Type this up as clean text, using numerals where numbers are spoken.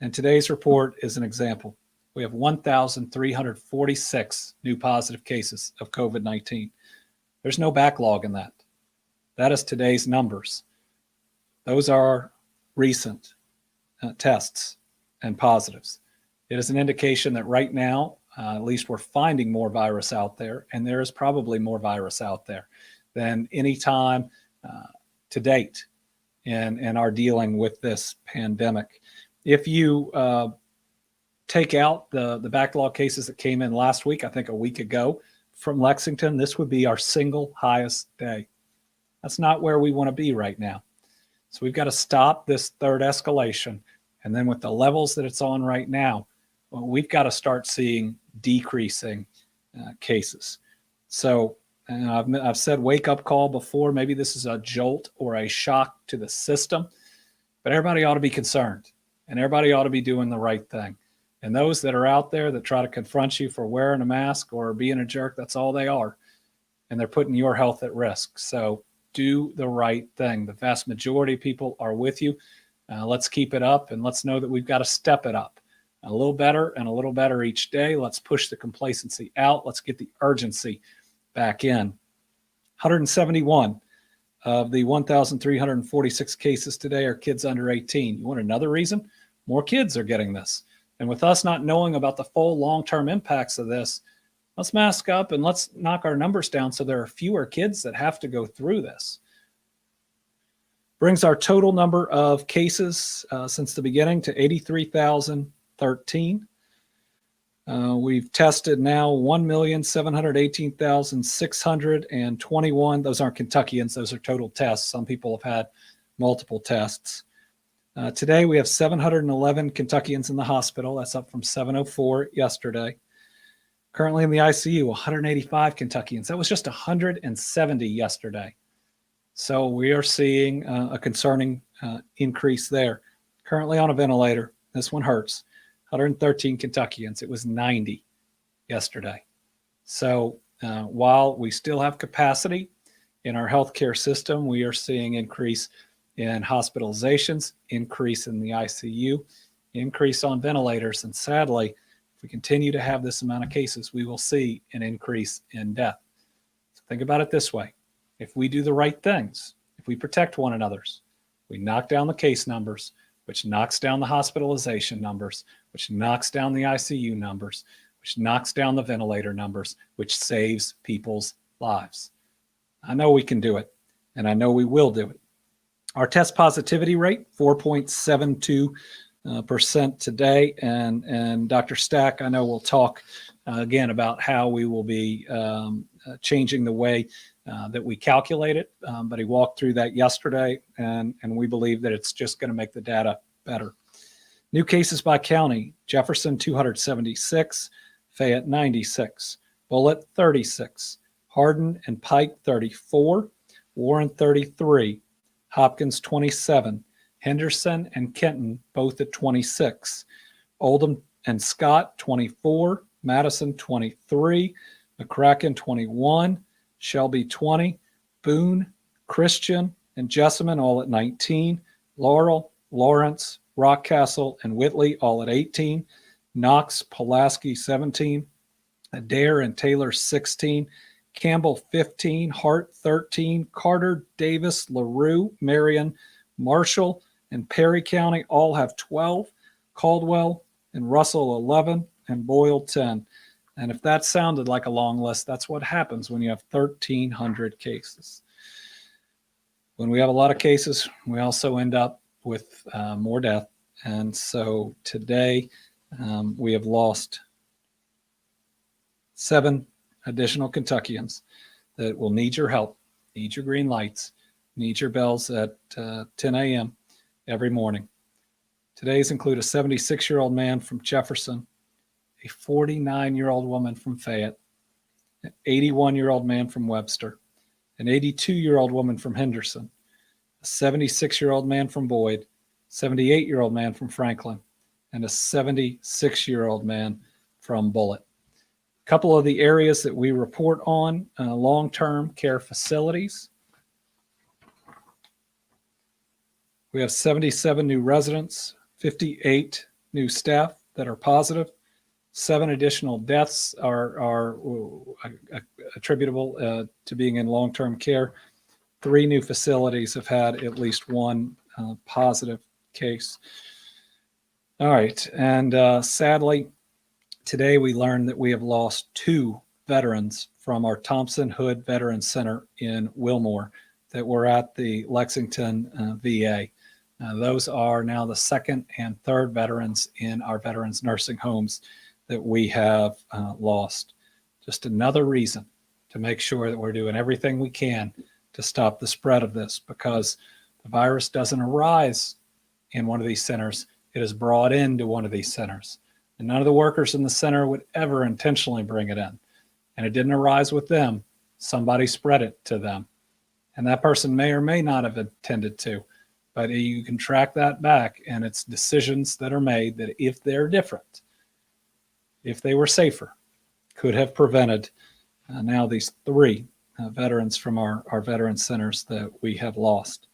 And today's report is an example. We have 1,346 new positive cases of COVID-19. There's no backlog in that. That is today's numbers. Those are recent tests and positives. It is an indication that right now, at least we're finding more virus out there, and there is probably more virus out there than any time to date in our dealing with this pandemic. If you take out the backlog cases that came in last week, I think a week ago from Lexington, this would be our single highest day. That's not where we want to be right now. So we've got to stop this third escalation. And then with the levels that it's on right now, well, we've got to start seeing decreasing cases. So I've said wake up call before. Maybe this is a jolt or a shock to the system, but everybody ought to be concerned and everybody ought to be doing the right thing. And those that are out there that try to confront you for wearing a mask or being a jerk, that's all they are. And they're putting your health at risk. So do the right thing. The vast majority of people are with you. Let's keep it up, and let's know that we've got to step it up a little better and a little better each day. Let's push the complacency out. Let's get the urgency back in. 171 of the 1,346 cases today are kids under 18. You want another reason? More kids are getting this. And with us not knowing about the full long-term impacts of this, let's mask up and let's knock our numbers down so there are fewer kids that have to go through this. Brings our total number of cases since the beginning to 83,013. We've tested now 1,718,621. Those aren't Kentuckians. Those are total tests. Some people have had multiple tests. Today, we have 711 Kentuckians in the hospital. That's up from 704 yesterday. Currently in the ICU, 185 Kentuckians. That was just 170 yesterday. So we are seeing a concerning increase there. Currently on a ventilator. This one hurts. 113 Kentuckians. It was 90 yesterday. So while we still have capacity in our healthcare system, we are seeing increase in hospitalizations, increase in the ICU, increase on ventilators. And sadly, if we continue to have this amount of cases, we will see an increase in death. So think about it this way. If we do the right things, if we protect one another, we knock down the case numbers, which knocks down the hospitalization numbers, which knocks down the ICU numbers, which knocks down the ventilator numbers, which saves people's lives. I know we can do it, and I know we will do it. Our test positivity rate, 4.72% today, and Dr. Stack, I know we'll talk again about how we will be changing the way that we calculate it, but he walked through that yesterday, and we believe that it's just going to make the data better. New cases by county: Jefferson 276, Fayette 96, Bullitt 36, Hardin and Pike 34, Warren 33, Hopkins 27, Henderson and Kenton both at 26, Oldham and Scott 24, Madison 23, McCracken 21, Shelby 20, Boone, Christian, and Jessamine all at 19, Laurel, Lawrence, Rockcastle, and Whitley all at 18, Knox, Pulaski 17, Adair and Taylor 16, Campbell 15, Hart 13, Carter, Davis, LaRue, Marion, Marshall, and Perry County all have 12, Caldwell and Russell 11, and Boyle 10. And if that sounded like a long list, that's what happens when you have 1,300 cases. When we have a lot of cases, we also end up with more death. And so today we have lost 7 additional Kentuckians that will need your help, need your green lights, need your bells at 10 a.m. every morning. Today's include a 76-year-old man from Jefferson, a 49-year-old woman from Fayette, an 81-year-old man from Webster, an 82-year-old woman from Henderson, a 76-year-old man from Boyd, 78-year-old man from Franklin, and a 76-year-old man from Bullitt. A couple of the areas that we report on, long-term care facilities. We have 77 new residents, 58 new staff that are positive. 7 additional deaths are attributable to being in long-term care. 3 new facilities have had at least 1 positive case. All right, and sadly, today we learned that we have lost 2 veterans from our Thompson Hood Veterans Center in Wilmore that were at the Lexington VA. Those are now the 2nd and 3rd veterans in our veterans nursing homes that we have lost. Just another reason to make sure that we're doing everything we can to stop the spread of this, because the virus doesn't arise in one of these centers. It is brought into one of these centers. And none of the workers in the center would ever intentionally bring it in. And it didn't arise with them. Somebody spread it to them. And that person may or may not have intended to. But you can track that back, and it's decisions that are made that, if they're different, if they were safer, could have prevented now these 3 veterans from our veteran centers that we have lost.